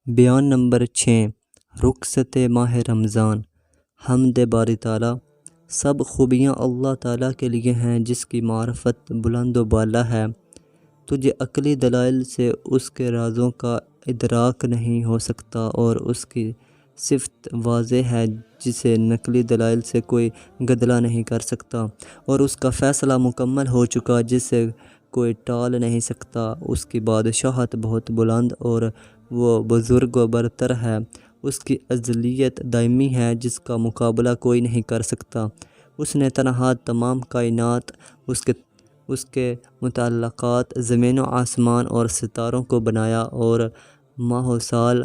بیان نمبر 6 رخصت ماہ رمضان۔ حمد باری تعالیٰ، سب خوبیاں اللہ تعالیٰ کے لیے ہیں جس کی معرفت بلند و بالا ہے۔ تجھے عقلی دلائل سے اس کے رازوں کا ادراک نہیں ہو سکتا اور اس کی صفت واضح ہے جسے نقلی دلائل سے کوئی گدلا نہیں کر سکتا، اور اس کا فیصلہ مکمل ہو چکا جسے کوئی ٹال نہیں سکتا۔ اس کی بادشاہت بہت بلند اور وہ بزرگ و برتر ہے۔ اس کی ازلیت دائمی ہے جس کا مقابلہ کوئی نہیں کر سکتا۔ اس نے تنہا تمام کائنات، اس کے متعلقات، زمین و آسمان اور ستاروں کو بنایا، اور ماہ و سال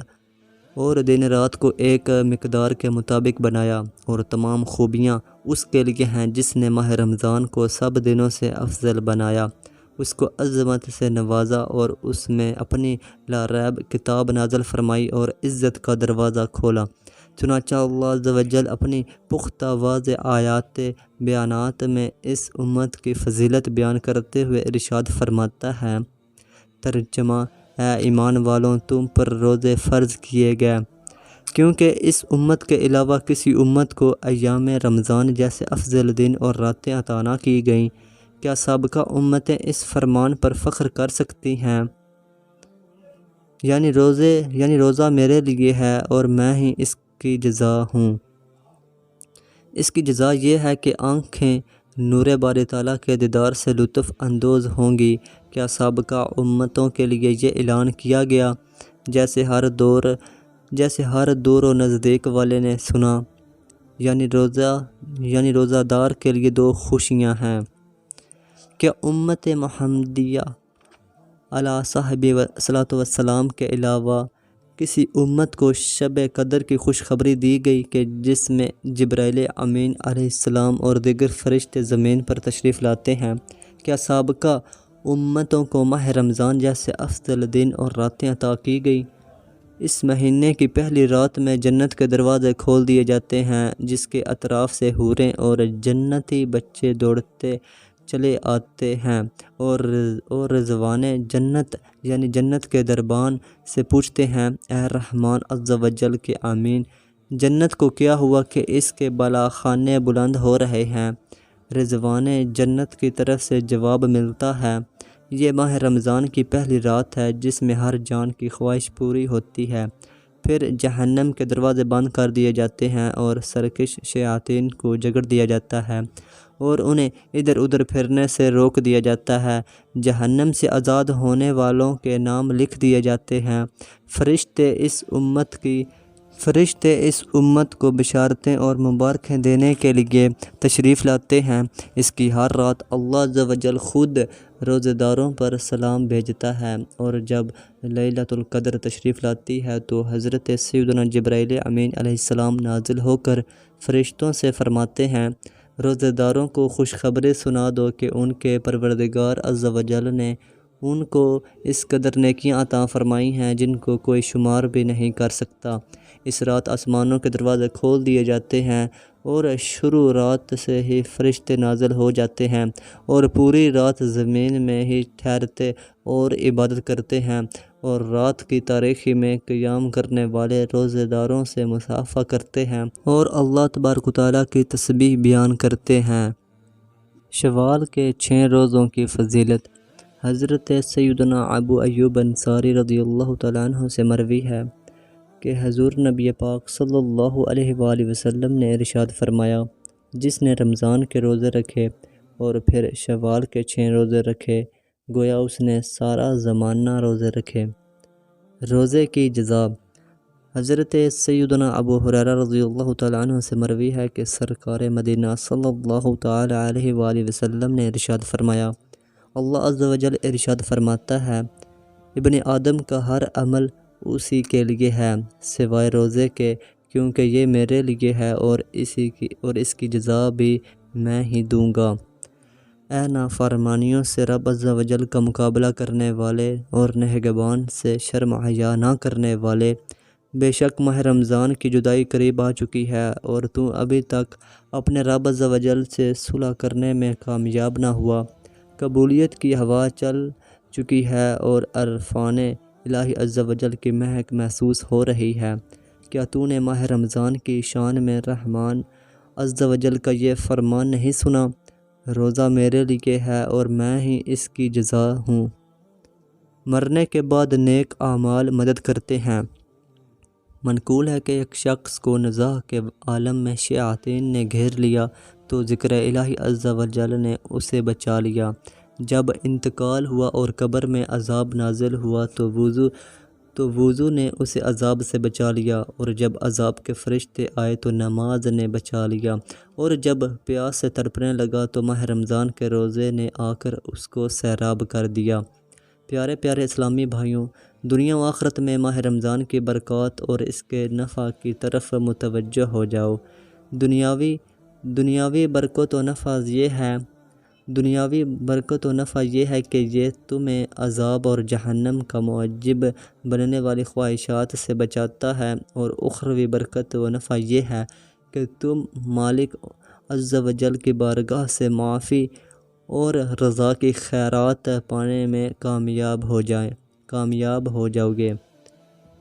اور دن رات کو ایک مقدار کے مطابق بنایا، اور تمام خوبیاں اس کے لیے ہیں جس نے ماہ رمضان کو سب دنوں سے افضل بنایا، اس کو عظمت سے نوازا اور اس میں اپنی لا ریب کتاب نازل فرمائی اور عزت کا دروازہ کھولا۔ چنانچہ اللہ عز و جل اپنی پختہ واضح آیات بیانات میں اس امت کی فضیلت بیان کرتے ہوئے ارشاد فرماتا ہے۔ ترجمہ: اے ایمان والوں، تم پر روزے فرض کیے گئے کیونکہ اس امت کے علاوہ کسی امت کو ایام رمضان جیسے افضل دن اور راتیں عطا نہ کی گئیں۔ کیا سابقہ امتیں اس فرمان پر فخر کر سکتی ہیں؟ یعنی روزہ میرے لیے ہے اور میں ہی اس کی جزا ہوں۔ اس کی جزا یہ ہے کہ آنکھیں نور باری تعالیٰ کے دیدار سے لطف اندوز ہوں گی۔ کیا سابقہ امتوں کے لیے یہ اعلان کیا گیا جیسے ہر دور و نزدیک والے نے سنا؟ یعنی روزہ دار کے لیے دو خوشیاں ہیں۔ کیا امت محمدیہ علیہ صاحب صلاۃ والسلام کے علاوہ کسی امت کو شب قدر کی خوشخبری دی گئی کہ جس میں جبرائیل امین علیہ السلام اور دیگر فرشتے زمین پر تشریف لاتے ہیں؟ کیا سابقہ امتوں کو ماہ رمضان جیسے افضل دن اور راتیں عطا کی گئی؟ اس مہینے کی پہلی رات میں جنت کے دروازے کھول دیے جاتے ہیں جس کے اطراف سے حوریں اور جنتی بچے دوڑتے چلے آتے ہیں، اور رضوان جنت یعنی جنت کے دربان سے پوچھتے ہیں، اے رحمان عز و جل کے آمین، جنت کو کیا ہوا کہ اس کے بالاخانے بلند ہو رہے ہیں؟ رضوان جنت کی طرف سے جواب ملتا ہے، یہ ماہ رمضان کی پہلی رات ہے جس میں ہر جان کی خواہش پوری ہوتی ہے۔ پھر جہنم کے دروازے بند کر دیے جاتے ہیں اور سرکش شیاطین کو جگڑ دیا جاتا ہے اور انہیں ادھر ادھر پھرنے سے روک دیا جاتا ہے۔ جہنم سے آزاد ہونے والوں کے نام لکھ دیے جاتے ہیں۔ فرشتے اس امت کو بشارتیں اور مبارکیں دینے کے لیے تشریف لاتے ہیں۔ اس کی ہر رات اللہ عز و جل خود روزہ داروں پر سلام بھیجتا ہے، اور جب لیلۃ القدر تشریف لاتی ہے تو حضرت سیدنا جبرائیل امین علیہ السلام نازل ہو کر فرشتوں سے فرماتے ہیں، روزہ داروں کو خوشخبری سنا دو کہ ان کے پروردگار عز و جل نے ان کو اس قدر نیکیاں عطا فرمائی ہیں جن کو کوئی شمار بھی نہیں کر سکتا۔ اس رات آسمانوں کے دروازے کھول دیے جاتے ہیں اور شروع رات سے ہی فرشتے نازل ہو جاتے ہیں اور پوری رات زمین میں ہی ٹھہرتے اور عبادت کرتے ہیں، اور رات کی تاریکی میں قیام کرنے والے روزے داروں سے مصافحہ کرتے ہیں اور اللہ تبارک و تعالیٰ کی تسبیح بیان کرتے ہیں۔ شوال کے 6 روزوں کی فضیلت۔ حضرت سیدنا ابو ایوب انصاری رضی اللہ تعالیٰ عنہ سے مروی ہے کہ حضور نبی پاک صلی اللہ علیہ وآلہ وسلم نے ارشاد فرمایا، جس نے رمضان کے روزے رکھے اور پھر شوال کے 6 روزے رکھے گویا اس نے سارا زمانہ روزے رکھے۔ روزے کی جزا۔ حضرت سیدنا ابو ہریرہ رضی اللہ تعالیٰ عنہ سے مروی ہے کہ سرکار مدینہ صلی اللہ تعالیٰ علیہ وآلہ وسلم نے ارشاد فرمایا، اللہ عز و جل ارشاد فرماتا ہے، ابن آدم کا ہر عمل اسی کے لیے ہے سوائے روزے کے، کیونکہ یہ میرے لیے ہے اور اس کی جزا بھی میں ہی دوں گا۔ اے نافرمانیوں سے رب عز و جل کا مقابلہ کرنے والے اور نگہبان سے شرم و حیا نہ کرنے والے، بے شک ماہ رمضان کی جدائی قریب آ چکی ہے اور تو ابھی تک اپنے رب عز و جل سے صلح کرنے میں کامیاب نہ ہوا۔ قبولیت کی ہوا چل چکی ہے اور عرفان الہی عز و جل کی مہک محسوس ہو رہی ہے۔ کیا تو نے ماہ رمضان کی شان میں رحمان عز و جل کا یہ فرمان نہیں سنا؟ روزہ میرے لیے ہے اور میں ہی اس کی جزا ہوں۔ مرنے کے بعد نیک اعمال مدد کرتے ہیں۔ منقول ہے کہ ایک شخص کو نزاع کے عالم میں شیاطین نے گھیر لیا تو ذکر الہی عز و جل نے اسے بچا لیا۔ جب انتقال ہوا اور قبر میں عذاب نازل ہوا تو وضو نے اسے عذاب سے بچا لیا، اور جب عذاب کے فرشتے آئے تو نماز نے بچا لیا، اور جب پیاس سے تڑپنے لگا تو ماہ رمضان کے روزے نے آ کر اس کو سیراب کر دیا۔ پیارے پیارے اسلامی بھائیوں، دنیا و آخرت میں ماہ رمضان کی برکات اور اس کے نفع کی طرف متوجہ ہو جاؤ۔ دنیاوی برکت و نفع یہ ہے کہ یہ تمہیں عذاب اور جہنم کا موجب بننے والی خواہشات سے بچاتا ہے، اور اخروی برکت و نفع یہ ہے کہ تم مالک عز و جل کی بارگاہ سے معافی اور رضا کی خیرات پانے میں کامیاب ہو جاؤ گے۔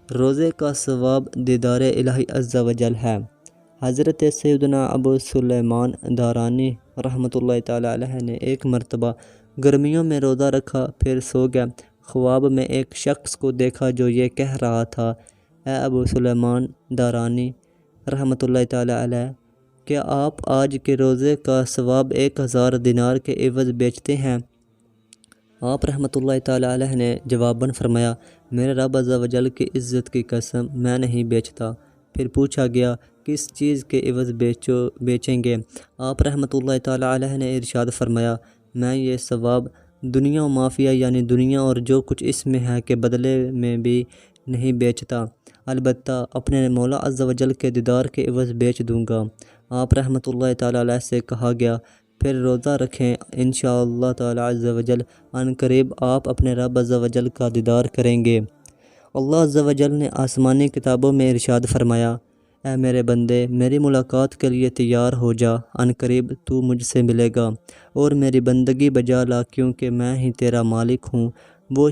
روزے کا ثواب دیدار الہی عز و جل ہے۔ حضرت سیدنا ابو سلیمان دارانی رحمۃ اللہ تعالیٰ علیہ نے ایک مرتبہ گرمیوں میں روزہ رکھا، پھر سو گیا۔ خواب میں ایک شخص کو دیکھا جو یہ کہہ رہا تھا، اے ابو سلیمان دارانی رحمۃ اللہ تعالیٰ علیہ، کیا آپ آج کے روزے کا ثواب 1000 دینار کے عوض بیچتے ہیں؟ آپ رحمۃ اللہ تعالیٰ علیہ نے جواباً فرمایا، میرے رب عز و جل کی عزت کی قسم میں نہیں بیچتا۔ پھر پوچھا گیا، کس چیز کے عوض بیچیں گے؟ آپ رحمۃ اللہ تعالیٰ علیہ نے ارشاد فرمایا، میں یہ ثواب دنیا و مافیہ یعنی دنیا اور جو کچھ اس میں ہے کے بدلے میں بھی نہیں بیچتا، البتہ اپنے مولا عز و جل کے دیدار کے عوض بیچ دوں گا۔ آپ رحمۃ اللہ تعالیٰ علیہ سے کہا گیا، پھر روزہ رکھیں، انشاءاللہ تعالیٰ عز و جل عن قریب آپ اپنے رب عز و جل کا دیدار کریں گے۔ اللہ عز و جل نے آسمانی کتابوں میں ارشاد فرمایا، اے میرے بندے، میری ملاقات کے لیے تیار ہو جا، عن قریب تو مجھ سے ملے گا اور میری بندگی بجا لا، کیونکہ میں ہی تیرا مالک ہوں۔ وہ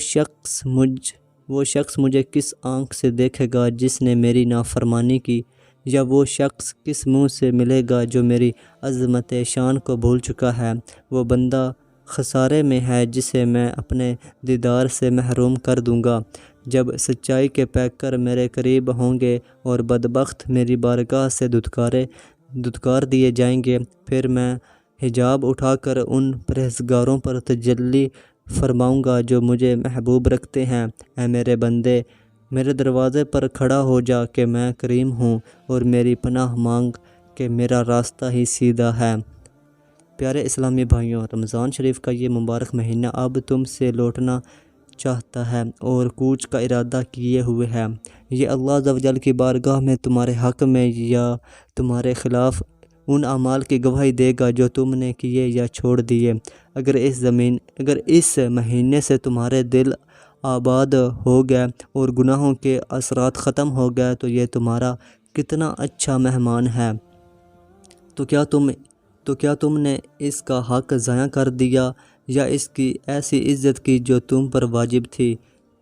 شخص مجھے کس آنکھ سے دیکھے گا جس نے میری نافرمانی کی، یا وہ شخص کس منہ سے ملے گا جو میری عظمت شان کو بھول چکا ہے؟ وہ بندہ خسارے میں ہے جسے میں اپنے دیدار سے محروم کر دوں گا۔ جب سچائی کے پیکر میرے قریب ہوں گے اور بدبخت میری بارگاہ سے دھتکار دیے جائیں گے، پھر میں حجاب اٹھا کر ان پرہیزگاروں پر تجلی فرماؤں گا جو مجھے محبوب رکھتے ہیں۔ اے میرے بندے، میرے دروازے پر کھڑا ہو جا کہ میں کریم ہوں، اور میری پناہ مانگ کہ میرا راستہ ہی سیدھا ہے۔ پیارے اسلامی بھائیوں، رمضان شریف کا یہ مبارک مہینہ اب تم سے لوٹنا چاہتا ہے اور کوچ کا ارادہ کیے ہوئے ہے۔ یہ اللہ عز و جل کی بارگاہ میں تمہارے حق میں یا تمہارے خلاف ان اعمال کی گواہی دے گا جو تم نے کیے یا چھوڑ دیے۔ اگر اس مہینے سے تمہارے دل آباد ہو گئے اور گناہوں کے اثرات ختم ہو گئے تو یہ تمہارا کتنا اچھا مہمان ہے۔ تو کیا تم نے اس کا حق ضائع کر دیا یا اس کی ایسی عزت کی جو تم پر واجب تھی؟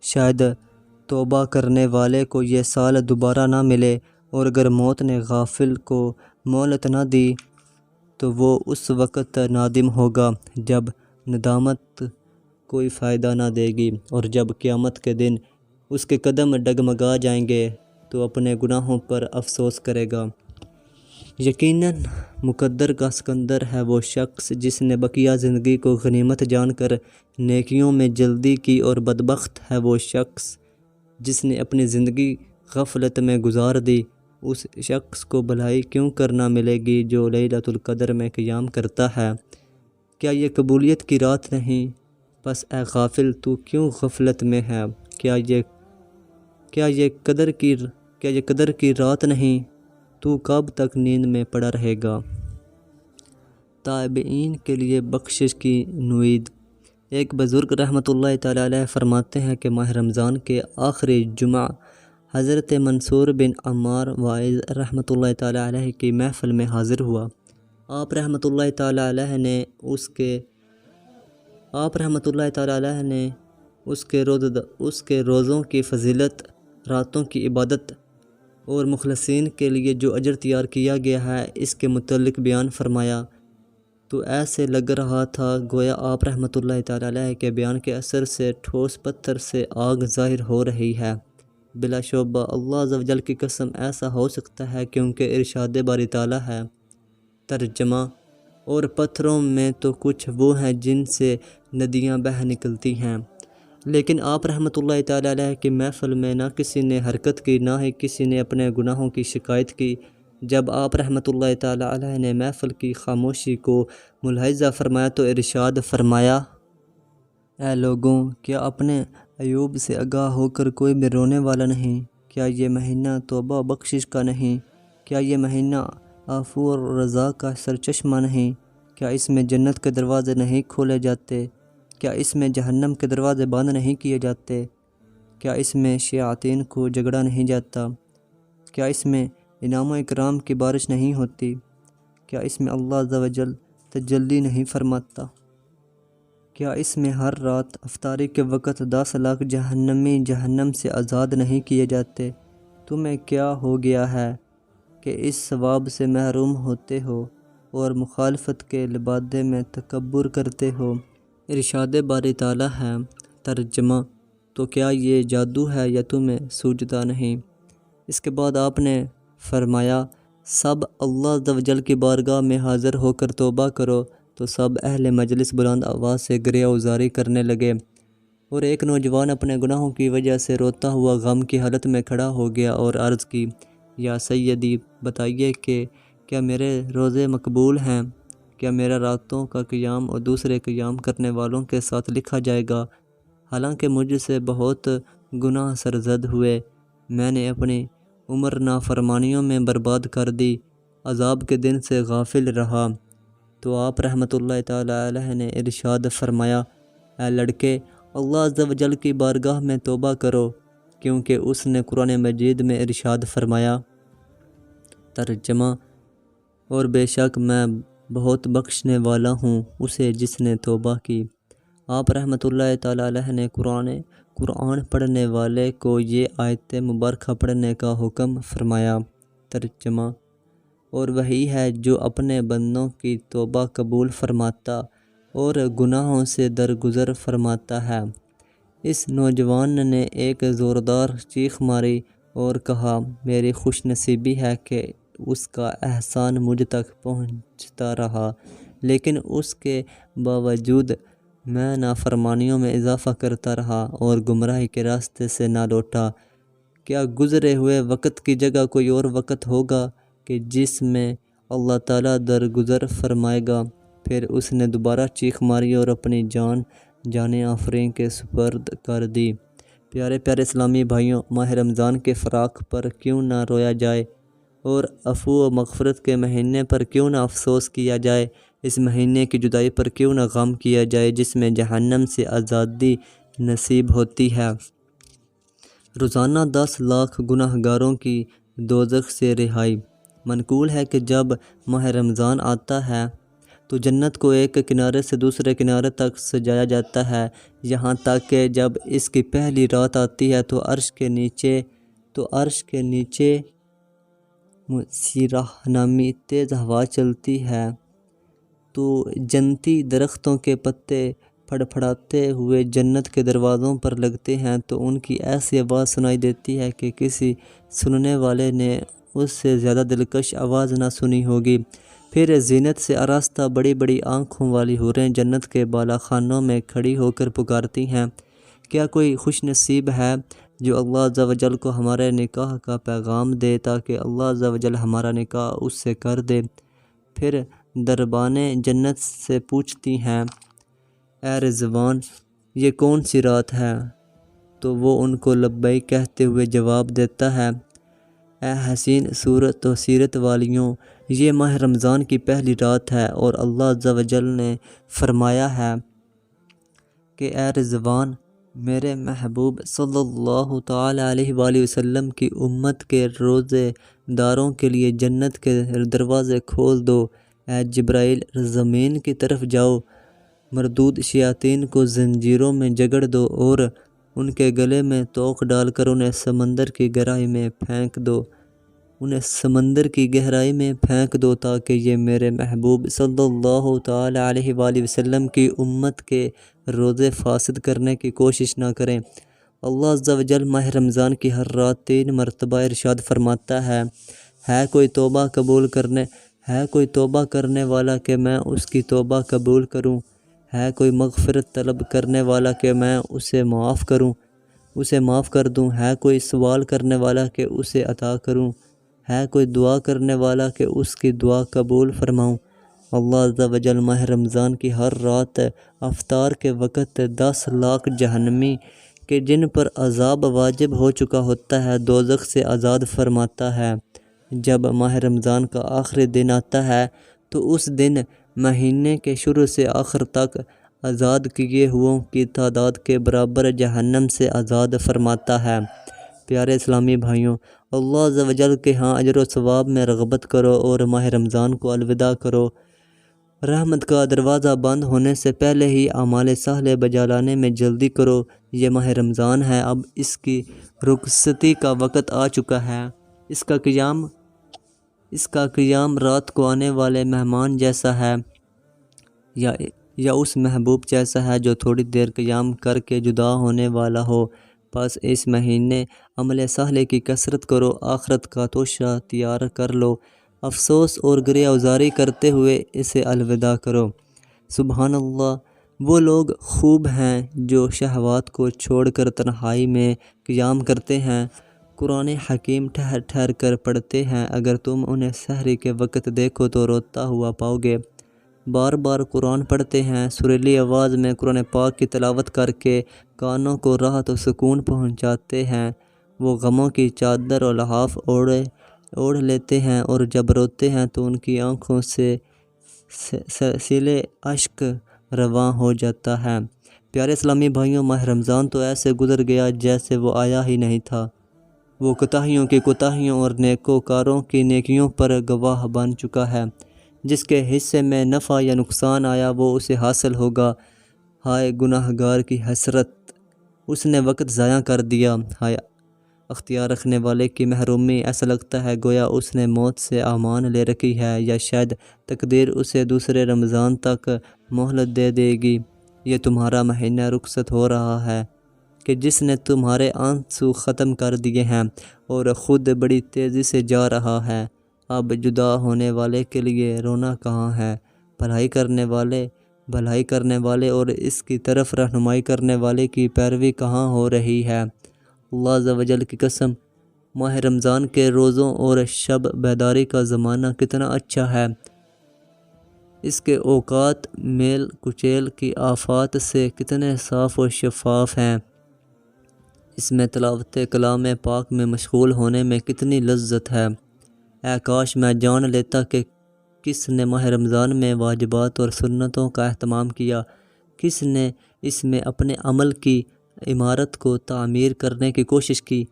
شاید توبہ کرنے والے کو یہ سال دوبارہ نہ ملے، اور اگر موت نے غافل کو مہلت نہ دی تو وہ اس وقت نادم ہوگا جب ندامت کوئی فائدہ نہ دے گی، اور جب قیامت کے دن اس کے قدم ڈگمگا جائیں گے تو اپنے گناہوں پر افسوس کرے گا۔ یقیناً مقدر کا سکندر ہے وہ شخص جس نے بقیہ زندگی کو غنیمت جان کر نیکیوں میں جلدی کی، اور بدبخت ہے وہ شخص جس نے اپنی زندگی غفلت میں گزار دی۔ اس شخص کو بھلائی کیوں کرنا ملے گی جو لیلۃ القدر میں قیام کرتا ہے؟ کیا یہ قبولیت کی رات نہیں؟ پس اے غافل، تو کیوں غفلت میں ہے؟ کیا یہ قدر کی رات نہیں؟ تو کب تک نیند میں پڑا رہے گا؟ تائبین کے لیے بخشش کی نوید۔ ایک بزرگ رحمۃ اللہ تعالیٰ علیہ فرماتے ہیں کہ ماہ رمضان کے آخری جمعہ حضرت منصور بن عمار واعظ رحمۃ اللہ تعالیٰ علیہ کی محفل میں حاضر ہوا۔ آپ رحمۃ اللہ تعالیٰ علیہ نے اس کے روزوں کی فضیلت، راتوں کی عبادت اور مخلصین کے لیے جو اجر تیار کیا گیا ہے، اس کے متعلق بیان فرمایا تو ایسے لگ رہا تھا گویا آپ رحمۃ اللہ تعالیٰ علیہ کے بیان کے اثر سے ٹھوس پتھر سے آگ ظاہر ہو رہی ہے۔ بلا شبہ اللہ عز و جل کی قسم ایسا ہو سکتا ہے کیونکہ ارشاد باری تعالیٰ ہے۔ ترجمہ: اور پتھروں میں تو کچھ وہ ہیں جن سے ندیاں بہہ نکلتی ہیں، لیکن آپ رحمۃ اللہ تعالیٰ علیہ کی محفل میں نہ کسی نے حرکت کی، نہ ہی کسی نے اپنے گناہوں کی شکایت کی۔ جب آپ رحمۃ اللہ تعالیٰ علیہ نے محفل کی خاموشی کو ملاحظہ فرمایا تو ارشاد فرمایا: اے لوگوں، کیا اپنے عیوب سے آگاہ ہو کر کوئی بھی رونے والا نہیں؟ کیا یہ مہینہ توبہ بخشش کا نہیں؟ کیا یہ مہینہ عفو اور رضا کا سرچشمہ نہیں؟ کیا اس میں جنت کے دروازے نہیں کھولے جاتے؟ کیا اس میں جہنم کے دروازے بند نہیں کیے جاتے؟ کیا اس میں شیاطین کو جگڑا نہیں جاتا؟ کیا اس میں انعام و اکرام کی بارش نہیں ہوتی؟ کیا اس میں اللہ عز و جل تجلی نہیں فرماتا؟ کیا اس میں ہر رات افطاری کے وقت 10 لاکھ جہنمی جہنم سے آزاد نہیں کیے جاتے؟ تمہیں کیا ہو گیا ہے کہ اس ثواب سے محروم ہوتے ہو اور مخالفت کے لبادے میں تکبر کرتے ہو؟ ارشاد باری تعالیٰ ہے۔ ترجمہ: تو کیا یہ جادو ہے یا تمہیں سوجتا نہیں؟ اس کے بعد آپ نے فرمایا: سب اللہ عز و جل کی بارگاہ میں حاضر ہو کر توبہ کرو۔ تو سب اہل مجلس بلند آواز سے گریہ وزاری کرنے لگے، اور ایک نوجوان اپنے گناہوں کی وجہ سے روتا ہوا غم کی حالت میں کھڑا ہو گیا اور عرض کی: یا سیدی، بتائیے کہ کیا میرے روزے مقبول ہیں؟ کیا میرا راتوں کا قیام اور دوسرے قیام کرنے والوں کے ساتھ لکھا جائے گا؟ حالانکہ مجھ سے بہت گناہ سرزد ہوئے، میں نے اپنی عمر نافرمانیوں میں برباد کر دی، عذاب کے دن سے غافل رہا۔ تو آپ رحمۃ اللہ تعالیٰ علیہ نے ارشاد فرمایا: اے لڑکے، اللہ عز و جل کی بارگاہ میں توبہ کرو، کیونکہ اس نے قرآن مجید میں ارشاد فرمایا۔ ترجمہ: اور بے شک میں بہت بخشنے والا ہوں اسے جس نے توبہ کی۔ آپ رحمۃ اللہ تعالیٰ علیہ نے قرآن پڑھنے والے کو یہ آیت مبارکہ پڑھنے کا حکم فرمایا۔ ترجمہ: اور وہی ہے جو اپنے بندوں کی توبہ قبول فرماتا اور گناہوں سے درگزر فرماتا ہے۔ اس نوجوان نے ایک زوردار چیخ ماری اور کہا: میری خوش نصیبی ہے کہ اس کا احسان مجھ تک پہنچتا رہا، لیکن اس کے باوجود میں نافرمانیوں میں اضافہ کرتا رہا اور گمراہی کے راستے سے نہ لوٹا۔ کیا گزرے ہوئے وقت کی جگہ کوئی اور وقت ہوگا کہ جس میں اللہ تعالیٰ درگزر فرمائے گا؟ پھر اس نے دوبارہ چیخ ماری اور اپنی جان آفرین کے سپرد کر دی۔ پیارے پیارے اسلامی بھائیوں، ماہ رمضان کے فراق پر کیوں نہ رویا جائے اور عفو و مغفرت کے مہینے پر کیوں نہ افسوس کیا جائے، اس مہینے کی جدائی پر کیوں نہ غم کیا جائے جس میں جہنم سے آزادی نصیب ہوتی ہے۔ روزانہ 10 لاکھ گناہ گاروں کی دوزخ سے رہائی۔ منقول ہے کہ جب ماہ رمضان آتا ہے تو جنت کو ایک کنارے سے دوسرے کنارے تک سجایا جاتا ہے، یہاں تک کہ جب اس کی پہلی رات آتی ہے تو عرش کے نیچے سیرہ نامی تیز ہوا چلتی ہے، تو جنتی درختوں کے پتے پھڑپھڑاتے ہوئے جنت کے دروازوں پر لگتے ہیں، تو ان کی ایسی آواز سنائی دیتی ہے کہ کسی سننے والے نے اس سے زیادہ دلکش آواز نہ سنی ہوگی۔ پھر زینت سے آراستہ بڑی بڑی آنکھوں والی حوریں جنت کے بالا خانوں میں کھڑی ہو کر پکارتی ہیں: کیا کوئی خوش نصیب ہے جو اللہ عز و جل کو ہمارے نکاح کا پیغام دے تاکہ اللہ عز و جل ہمارا نکاح اس سے کر دے؟ پھر دربانیں جنت سے پوچھتی ہیں: اے رضوان، یہ کون سی رات ہے؟ تو وہ ان کو لبیک کہتے ہوئے جواب دیتا ہے: اے حسین صورت و سیرت والیوں، یہ ماہ رمضان کی پہلی رات ہے، اور اللہ عز و جل نے فرمایا ہے کہ اے رضوان، میرے محبوب صلی اللہ تعالیٰ علیہ وآلہ وسلم کی امت کے روزے داروں کے لیے جنت کے دروازے کھول دو۔ اے جبرائیل، زمین کی طرف جاؤ مردود شیاطین کو زنجیروں میں جکڑ دو اور ان کے گلے میں توق ڈال کر انہیں سمندر کی گہرائی میں پھینک دو تاکہ یہ میرے محبوب صلی اللہ تعالی علیہ وآلہ وسلم کی امت کے روزے فاسد کرنے کی کوشش نہ کریں۔ اللہ عز و جل ماہ رمضان کی ہر رات 3 مرتبہ ارشاد فرماتا ہے کوئی توبہ کرنے والا کہ میں اس کی توبہ قبول کروں، ہے کوئی مغفرت طلب کرنے والا کہ میں اسے معاف کر دوں، ہے کوئی سوال کرنے والا کہ اسے عطا کروں، ہے کوئی دعا کرنے والا کہ اس کی دعا قبول فرماؤں۔ اللہ عز و جل ماہ رمضان کی ہر رات افطار کے وقت 10 لاکھ جہنمی کہ جن پر عذاب واجب ہو چکا ہوتا ہے دوزخ سے آزاد فرماتا ہے۔ جب ماہ رمضان کا آخری دن آتا ہے تو اس دن مہینے کے شروع سے آخر تک آزاد کیے ہوئوں کی تعداد کے برابر جہنم سے آزاد فرماتا ہے۔ پیارے اسلامی بھائیوں، اللہ عز و جل کے ہاں اجر و ثواب میں رغبت کرو اور ماہ رمضان کو الوداع کرو۔ رحمت کا دروازہ بند ہونے سے پہلے ہی اعمال صالح بجا لانے میں جلدی کرو۔ یہ ماہ رمضان ہے، اب اس کی رخصتی کا وقت آ چکا ہے۔ اس کا قیام رات کو آنے والے مہمان جیسا ہے یا اس محبوب جیسا ہے جو تھوڑی دیر قیام کر کے جدا ہونے والا ہو۔ بس اس مہینے عمل صالح کی کثرت کرو، آخرت کا توشہ تیار کر لو، افسوس اور گریہ گزاری کرتے ہوئے اسے الوداع کرو۔ سبحان اللہ، وہ لوگ خوب ہیں جو شہوات کو چھوڑ کر تنہائی میں قیام کرتے ہیں، قرآن حکیم ٹھہر ٹھہر کر پڑھتے ہیں۔ اگر تم انہیں سحری کے وقت دیکھو تو روتا ہوا پاؤ گے۔ بار بار قرآن پڑھتے ہیں، سریلی آواز میں قرآن پاک کی تلاوت کر کے کانوں کو راحت و سکون پہنچاتے ہیں۔ وہ غموں کی چادر و لحاف اوڑھ لیتے ہیں اور جب روتے ہیں تو ان کی آنکھوں سے سیل اشک رواں ہو جاتا ہے۔ پیارے اسلامی بھائیوں، ماہ رمضان تو ایسے گزر گیا جیسے وہ آیا ہی نہیں تھا۔ وہ کوتاہیوں کی کوتاہیوں اور نیکوکاروں کی نیکیوں پر گواہ بن چکا ہے۔ جس کے حصے میں نفع یا نقصان آیا وہ اسے حاصل ہوگا۔ ہائے گناہ گار کی حسرت، اس نے وقت ضائع کر دیا۔ ہائے اختیار رکھنے والے کی محرومی، ایسا لگتا ہے گویا اس نے موت سے امان لے رکھی ہے، یا شاید تقدیر اسے دوسرے رمضان تک مہلت دے دے گی۔ یہ تمہارا مہینہ رخصت ہو رہا ہے کہ جس نے تمہارے آنسو ختم کر دیے ہیں اور خود بڑی تیزی سے جا رہا ہے۔ اب جدا ہونے والے کے لیے رونا کہاں ہے؟ بھلائی کرنے والے اور اس کی طرف رہنمائی کرنے والے کی پیروی کہاں ہو رہی ہے؟ اللہ عز و جل کی قسم، ماہ رمضان کے روزوں اور شب بیداری کا زمانہ کتنا اچھا ہے۔ اس کے اوقات میل کچیل کی آفات سے کتنے صاف و شفاف ہیں۔ اس میں تلاوت کلام پاک میں مشغول ہونے میں کتنی لذت ہے۔ اے کاش میں جان لیتا کہ کس نے ماہ رمضان میں واجبات اور سنتوں کا اہتمام کیا، کس نے اس میں اپنے عمل کی عمارت کو تعمیر کرنے کی کوشش کی،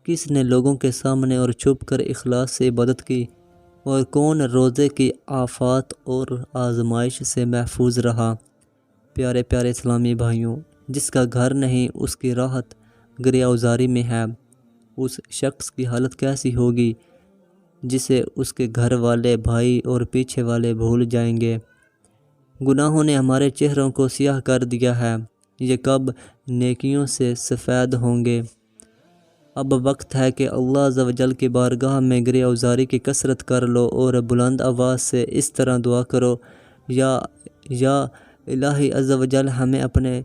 کس نے لوگوں کے سامنے اور چھپ کر اخلاص سے عبادت کی، اور کون روزے کی آفات اور آزمائش سے محفوظ رہا۔ پیارے پیارے اسلامی بھائیوں، جس کا گھر نہیں اس کی راحت گریہ گزاری میں ہے۔ اس شخص کی حالت کیسی ہوگی جسے اس کے گھر والے، بھائی اور پیچھے والے بھول جائیں گے۔ گناہوں نے ہمارے چہروں کو سیاہ کر دیا ہے، یہ کب نیکیوں سے سفید ہوں گے؟ اب وقت ہے کہ اللہ عز و جل کی بارگاہ میں گریہ گزاری کی کثرت کر لو اور بلند آواز سے اس طرح دعا کرو، یا الہی عز و جل ہمیں اپنے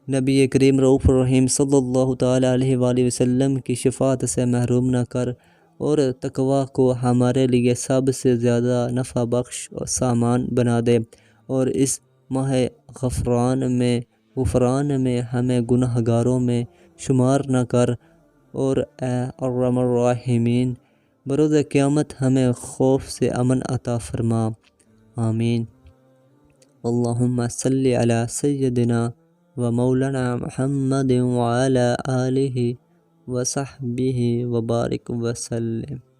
نبی کریم رؤوف الرحیم صلی اللہ تعالی علیہ وآلہ وسلم کی شفاعت سے محروم نہ کر، اور تقوی کو ہمارے لیے سب سے زیادہ نفع بخش سامان بنا دے، اور اس ماہ غفران میں ہمیں گناہ گاروں میں شمار نہ کر، اور اے ارحم الراحمین بروز قیامت ہمیں خوف سے امن عطا فرما۔ آمین۔ اللہم صلی علی سیدنا و مولانا محمد وعلی آلہ وصحبہ وبارک وسلم۔